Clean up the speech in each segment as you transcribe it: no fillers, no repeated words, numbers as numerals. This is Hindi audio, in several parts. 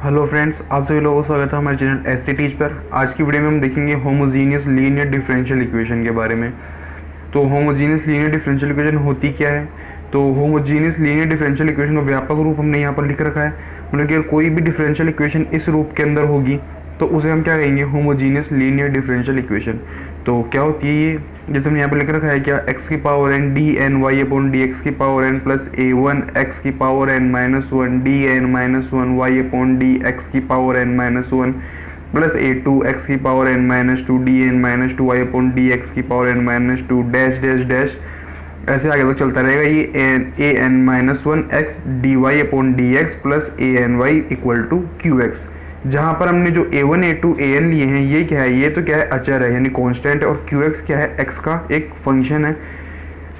हेलो फ्रेंड्स, आप सभी लोगों का स्वागत है हमारे चैनल एससी टीच पर। आज की वीडियो में हम देखेंगे होमोजीनियस लीनियर डिफरेंशियल इक्वेशन के बारे में। तो होमोजीनियस लीनियर डिफरेंशियल इक्वेशन होती क्या है? तो होमोजीनियस लीनियर डिफरेंशियल इक्वेशन का व्यापक रूप हमने यहाँ पर लिख रखा है। मतलब कि अगर कोई भी डिफरेंशियल इक्वेशन इस रूप के अंदर होगी तो उसे हम क्या कहेंगे? Homogeneous linear differential equation. तो क्या होती है ये? जैसे हमने यहाँ पर लिख रखा है क्या, एक्स की power N D N Y upon D X की power N plus A one X की power N minus one D N minus one Y upon D X की power N minus one plus A two X की power N minus two D N minus two Y upon D X की power N minus two dash dash dash, ऐसे आगे तक चलता रहेगा। ये A N minus one X D Y upon D X plus A N Y equal to Q X. जहाँ पर हमने जो A one A two A N लिए हैं, ये क्या है? ये तो क्या है? अचर है, यानी कांस्टेंट है। और क्यू एक्स क्या है? एक्स का एक फंक्शन है।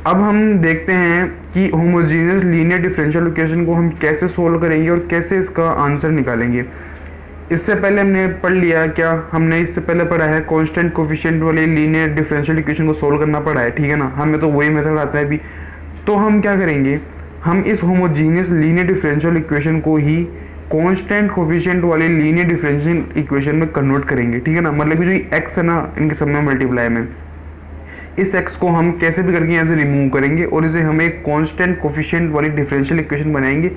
अब हम देखते हैं कि होमोजीनियस लीनियर डिफरेंशियल इक्वेशन को हम कैसे सोल्व करेंगे और कैसे इसका आंसर निकालेंगे। इससे पहले हमने पढ़ लिया क्या, हमने इससे पहले पढ़ा है कांस्टेंट कोफिशिएंट वाली लीनियर डिफरेंशियल इक्वेशन को सोल्व करना पड़ा है, ठीक है ना। हमें तो वही मेथड आता है अभी। तो हम क्या करेंगे, हम इस होमोजीनियस लीनियर डिफरेंशियल इक्वेशन को ही कांस्टेंट कोफिशिएंट वाली लीनियर डिफरेंशियल इक्वेशन में कन्वर्ट करेंगे, ठीक है ना। मतलब कि जो एक्स है ना, इनके सब में मल्टीप्लाई में, इस एक्स को हम कैसे भी करके यहाँ से रिमूव करेंगे और इसे हम एक कांस्टेंट कोफिशिएंट वाली डिफरेंशियल इक्वेशन बनाएंगे।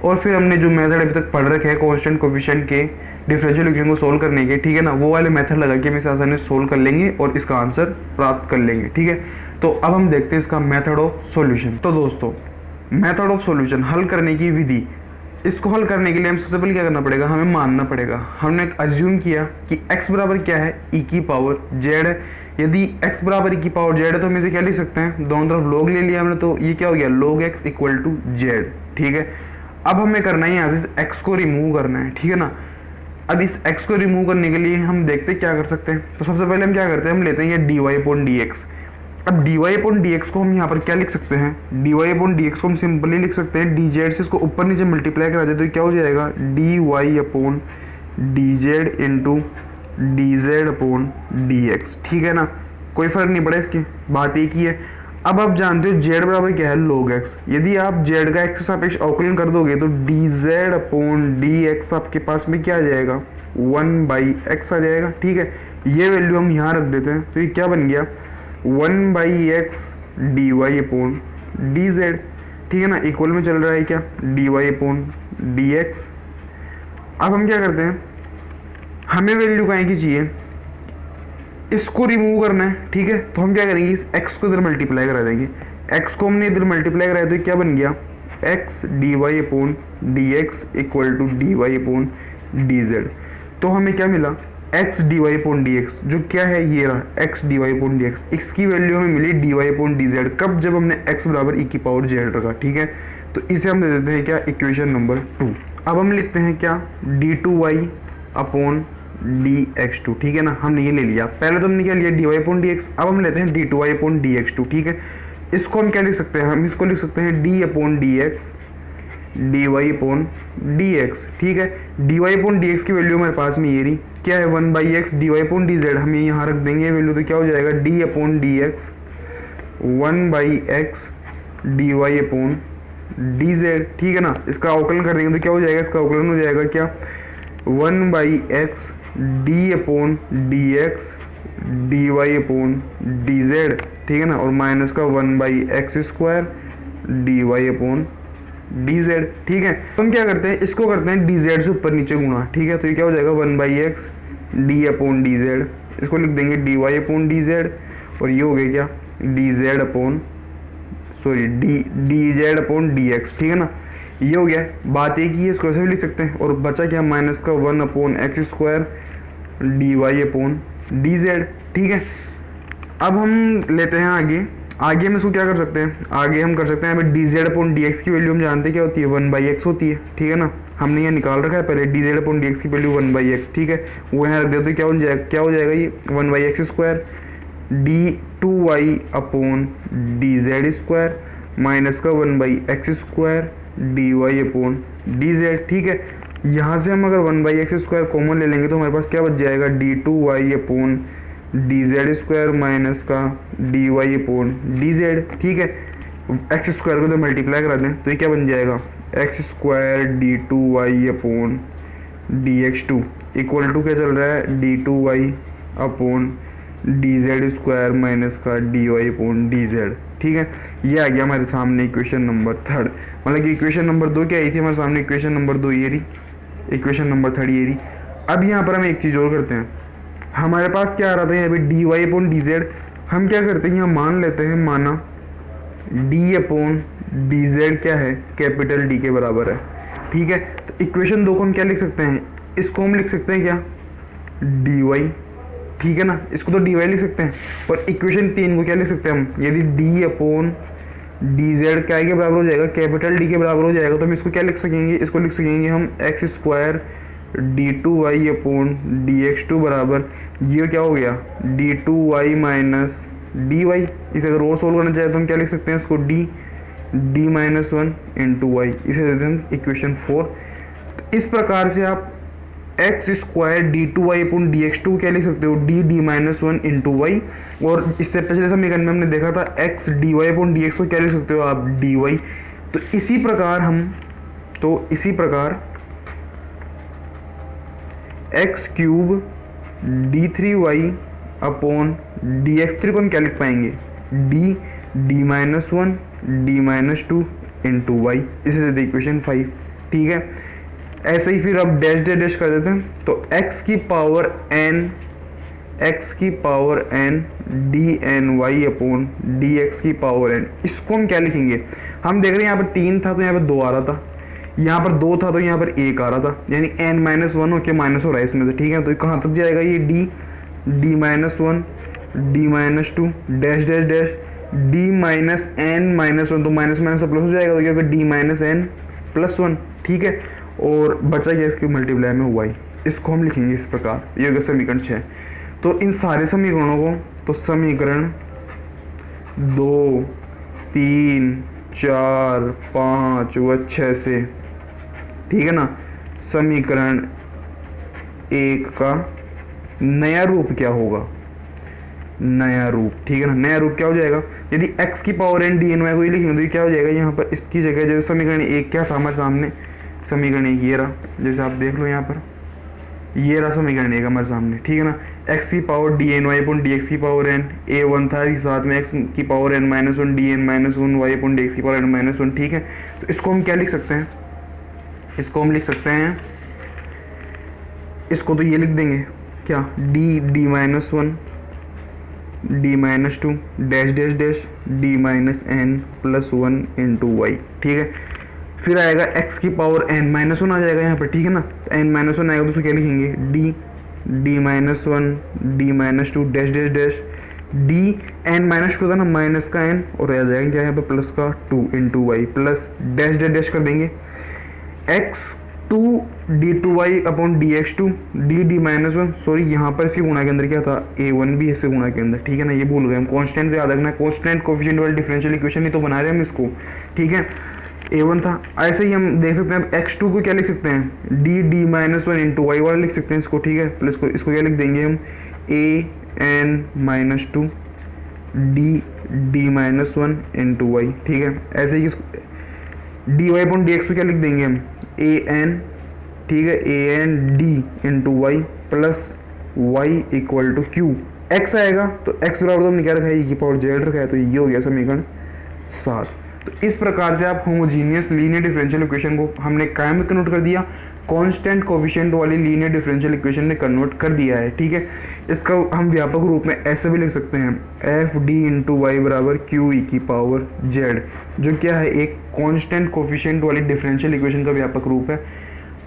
और फिर हमने जो मेथड अभी तक पढ़ रखे हैं कांस्टेंट कोफिशिएंट के डिफरेंशियल इक्वेशन को सोल्व करने के, ठीक है ना, वो वाले मेथड लगा के हम इसे आसानी से सोल्व कर लेंगे और इसका आंसर प्राप्त कर लेंगे, ठीक है। तो अब हम देखते हैं इसका मेथड ऑफ सॉल्यूशन। तो दोस्तों, मेथड ऑफ सॉल्यूशन, हल करने की विधि। इसको हल करने के लिए हम सबसे पहले क्या करना पड़ेगा, हमें मानना पड़ेगा। हमने अज्यूम किया कि x बराबर क्या है, e की पावर z है। यदि x बराबर e की पावर z है तो हम इसे क्या लिख सकते हैं, दोनों तरफ log ले लिया हमने, तो ये क्या हो गया, log x equal to z, ठीक है। अब हमें करना है यहाँ से x को रिमूव करना है, ठीक है ना। अब इस x को रिमूव करने के लिए हम देखते हैं क्या कर सकते हैं। तो सबसे पहले हम क्या करते हैं, हम लेते हैं ये dy अपॉन dx। अब dy अपॉन dx को हम यहाँ पर क्या लिख सकते हैं, dy अपॉन dx को हम सिंपली लिख सकते हैं dz से इसको ऊपर नीचे मल्टीप्लाई करा दे तो क्या हो जाएगा, dy upon dz into dz upon dx, ठीक है ना। कोई फर्क नहीं पड़ा, इसकी बात एक ही है। अब आप जानते हो z बराबर क्या है, log x। यदि आप z का x के सापेक्ष अवकलन कर दोगे तो dz अपॉन dx आपके पास में क्या आ जाएगा, 1/x आ जाएगा, ठीक है। ये वैल्यू हम यहाँ रख देते हैं तो ये क्या बन गया, 1/x dy अपॉन dz, ठीक है ना। इक्वल में चल रहा है क्या, dy अपॉन dx। अब हम क्या करते हैं, हमें वैल्यू कहाँ की चाहिए, इसको रिमूव करना है, ठीक है। तो हम क्या करेंगे, इस x को इधर मल्टीप्लाई करा देंगे। x को हमने इधर मल्टीप्लाई कराया तो क्या बन गया, x dy upon dx equal to dy upon dz। तो हमें क्या मिला, x dy अपॉन dx, जो क्या है ये रहा x dy अपॉन dx। इसकी वैल्यू हमें मिली dy अपॉन dz, कब, जब हमने x बराबर e की पावर z रखा, ठीक है। तो इसे हम दे देते हैं क्या, इक्वेशन नंबर 2। अब हम लिखते हैं क्या, d2y अपॉन dx2, ठीक है ना। हमने ये ले लिया, पहले तो हमने क्या लिया, dy अपॉन dx। अब हम लेते हैं d2y अपॉन dx2, ठीक है। इसको हम क्या लिख सकते हैं, हम इसको लिख सकते हैं d upon dx dy upon dx, ठीक है। dy अपॉन dx की वैल्यू हमारे पास में ये रही, क्या है, 1/x dy अपॉन dz। हम ये यहाँ रख देंगे वैल्यू, तो क्या हो जाएगा, d upon dx 1/x dy upon dz, ठीक है ना। इसका अवकलन कर देंगे तो क्या हो जाएगा, इसका अवकलन हो जाएगा क्या, 1/x d upon dx dy upon dz, ठीक है ना। और माइनस का 1/x square dy upon dz, ठीक है। तो हम क्या करते हैं, इसको करते हैं dz से ऊपर नीचे गुणा, ठीक है। तो ये क्या हो जाएगा, 1/x d अपॉन dz, इसको लिख देंगे dy अपॉन dz। और ये हो गया क्या, dz upon dz upon dx, ठीक है ना। ये हो गया, बात एक ही है, इसको ऐसे भी लिख सकते हैं। और बचा क्या, माइनस का 1 upon x square dy upon dz, ठीक है। अब हम लेते हैं आगे हम इसको क्या कर सकते हैं, आगे हम कर सकते हैं, अभी dz अपॉन dx की वैल्यू हम जानते हैं क्या होती है, 1/x होती है, ठीक है ना। हमने ये निकाल रखा है पहले, dz अपॉन dx की वैल्यू 1/x, ठीक है। वो यहाँ रख देते तो क्या हो जाएगा ये 1/x square d2y upon dz square minus का 1/x square dy upon dz, ठीक है। यहाँ से हम अगर 1/x स्क्वायर कॉमन ले लेंगे तो हमारे पास क्या बच जाएगा, d2y upon dz square minus का dy अपॉन dz, ठीक है। एक्स स्क्वायर को तो मल्टीप्लाई करा दें तो ये क्या बन जाएगा, X square d2y upon dx2 equal to क्या चल रहा है, d2y upon dz square minus का dy अपॉन dz। ठीक है, ये आ गया हमारे सामने इक्वेशन नंबर थर्ड। मतलब कि इक्वेशन नंबर 2 क्या आई थी हमारे सामने, इक्वेशन नंबर 2 ये रही, इक्वेशन नंबर थर्ड ये रही। अब यहाँ पर हम एक चीज़ और करते हैं, हमारे पास क्या आ रहा था यहाँ पे dy अपॉन dz। हम क्या करते हैं, यहाँ मान लेते हैं, माना d अपॉन dz क्या है, कैपिटल D के बराबर है। ठीक है, तो इक्वेशन 2 को हम क्या लिख सकते हैं, इसको हम लिख सकते हैं क्या, dy। ठीक है ना, इसको तो dy लिख सकते हैं। और इक्वेशन 3 को क्या लिख सकते हैं हम, यदि d अपॉन dz क्या के बराबर हो जाएगा, कैपिटल D के बराबर हो जाएगा, तो हम इसको क्या लिख सकेंगे, इसको लिख सकेंगे हम x square d2y upon dx2 बराबर, ये क्या हो गया, d2y माइनस dy। इसे अगर और सोल्व करना चाहे तो हम क्या लिख सकते हैं, इसको d माइनस 1 इंटू वाई, इसे देते हैं इक्वेशन 4। तो इस प्रकार से आप x square d2y upon dx2 क्या लिख सकते हो, d माइनस 1 इंटू वाई। और इससे पिछले समीकरण में हमने देखा था x dy अपॉन dx को क्या लिख सकते हो आप, dy। तो इसी प्रकार x cube d3y upon dx3 को हम क्या लिख पाएंगे, d minus 1 d minus 2 into Y, इसे देते इक्वेशन 5। ठीक है, ऐसे ही फिर अब डैश डैश कर देते हैं, तो x की power n dny upon dx की पावर n, इसको हम क्या लिखेंगे, हम देख रहे हैं यहाँ पर 3 था तो यहाँ पर 2 आ रहा था, यहाँ पर 2 था तो यहाँ पर 1 आ रहा था, यानी n माइनस 1 होके माइनस हो रहा है इसमें से। ठीक है, तो कहाँ तक जाएगा ये d minus 1 d minus 2 dash dash dash d minus n minus 1, तो माइनस माइनस प्लस हो जाएगा, तो क्या होगा d माइनस n प्लस 1। ठीक है, और बचा गया इसके मल्टीप्लाई में y, इसको हम लिखेंगे इस प्रकार, ये होगा समीकरण 6। तो इन सारे समीकरणों को, तो समीकरण 2 3 4 5 व 6 से, ठीक है ना, समीकरण 1 का नया रूप क्या होगा, नया रूप। ठीक है ना, नया रूप क्या हो जाएगा, यदि x की पावर n dny को ही लिखेंगे तो ये क्या हो जाएगा, यहाँ पर इसकी जगह जैसे समीकरण 1 क्या था हमारे सामने, समीकरण 1 ये रहा, जैसे आप देख लो यहाँ पर ये रहा समीकरण 1 हमारे सामने। ठीक है ना, x की पावर dny अपॉन dx की पावर n, a1 था, साथ में x की power n minus 1 dn minus 1 y upon dx की पावर n माइनस 1। ठीक है, तो इसको हम क्या लिख सकते हैं, इसको हम लिख सकते हैं, इसको तो ये लिख देंगे क्या, d minus 1 d minus 2 dash dash dash d minus n plus 1 into Y. ठीक है, फिर आएगा x की पावर n माइनस 1 आ जाएगा यहाँ पर। ठीक है ना, तो n माइनस 1 आएगा तो उसको क्या लिखेंगे, d minus 1 d minus 2 dash dash dash d n minus 2 था ना, माइनस का n, और आ जाएगा क्या यहाँ पर प्लस का 2 into Y, plus dash dash dash कर देंगे x 2 d2y upon dx2 d minus 1, sorry यहाँ पर इसके गुणा के अंदर क्या था, a1 भी इसके गुणा के अंदर। ठीक है ना, ये भूल गए हम, कांस्टेंट याद रखना, कांस्टेंट कोफिशिएंट वाली डिफरेंशियल इक्वेशन ही तो बना रहे हैं हम इसको। ठीक है, a1 था, ऐसे ही हम देख सकते हैं x2 को क्या लिख सकते हैं, d माइनस 1 इंटू वाई वाला लिख सकते हैं इसको। ठीक है, प्लस को इसको क्या लिख देंगे हम, a n minus 2 d minus 1 into Y. ठीक है, ऐसे ही dy अपॉन dx को क्या लिख देंगे हम, a n, ठीक है, a n d into Y plus Y equal to Q, x आएगा तो x बराबर तो हमने क्या रखा है, e की पावर z रखा है, तो ये हो गया समीकरण 7। तो इस प्रकार से आप होमोजीनियस लीनियर डिफरेंशियल इक्वेशन को हमने काय में कन्वर्ट कर दिया, कांस्टेंट कोफिशिएंट वाली लीनियर डिफरेंशियल इक्वेशन ने कन्वर्ट कर दिया है। ठीक है, इसका हम व्यापक रूप में ऐसे भी लिख सकते हैं, एफ डी इंटू वाई बराबर क्यू ई की पावर जेड, जो क्या है, एक कांस्टेंट कोफिशिएंट वाली डिफरेंशियल इक्वेशन का व्यापक रूप है।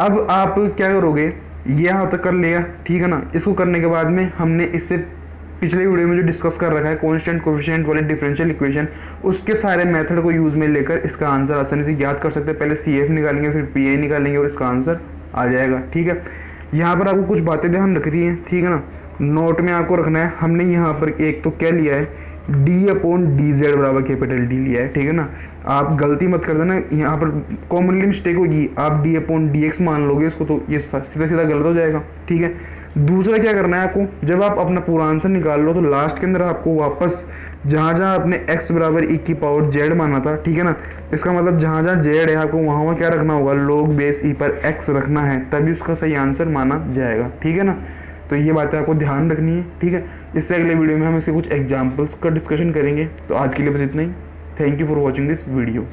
अब आप क्या करोगे, ये यहाँ तक कर लिया। ठीक है ना, इसको करने के बाद में हमने इससे पिछले वीडियो में जो डिस्कस कर रखा है कांस्टेंट कोफिशिएंट वाले डिफरेंशियल इक्वेशन, उसके सारे मेथड को यूज में लेकर इसका आंसर आसानी से ज्ञात कर सकते हैं। पहले सी एफ निकालेंगे, फिर पी ए निकालेंगे और इसका आंसर आ जाएगा। ठीक है, यहाँ पर आपको कुछ बातें ध्यान रख रही हैं। ठीक है ना, नोट में आपको रखना है, हमने यहाँ पर एक तो क्या लिया है, डी अपॉन डी जेड बराबर कैपिटल डी लिया है। ठीक है ना, आप गलती मत कर देना, यहाँ पर कॉमनली मिस्टेक होगी, आप डी अपॉन डी एक्स मान लोगे इसको, तो ये सीधा सीधा गलत हो जाएगा। ठीक है, दूसरा क्या करना है आपको, जब आप अपना पूरा आंसर निकाल लो तो लास्ट के अंदर आपको वापस जहाँ जहाँ आपने x बराबर e की पावर z माना था, ठीक है ना, इसका मतलब जहाँ जहाँ z है आपको वहाँ वहाँ क्या रखना होगा, log बेस e पर x रखना है, तभी उसका सही आंसर माना जाएगा, ठीक है ना। तो ये बातें आपको ध्यान रखनी है, ठीक है। इससे अगले वीडियो में हम इसके कुछ एग्जाम्पल्स का डिस्कशन करेंगे। तो आज के लिए बस इतना ही। Thank you for watching this video.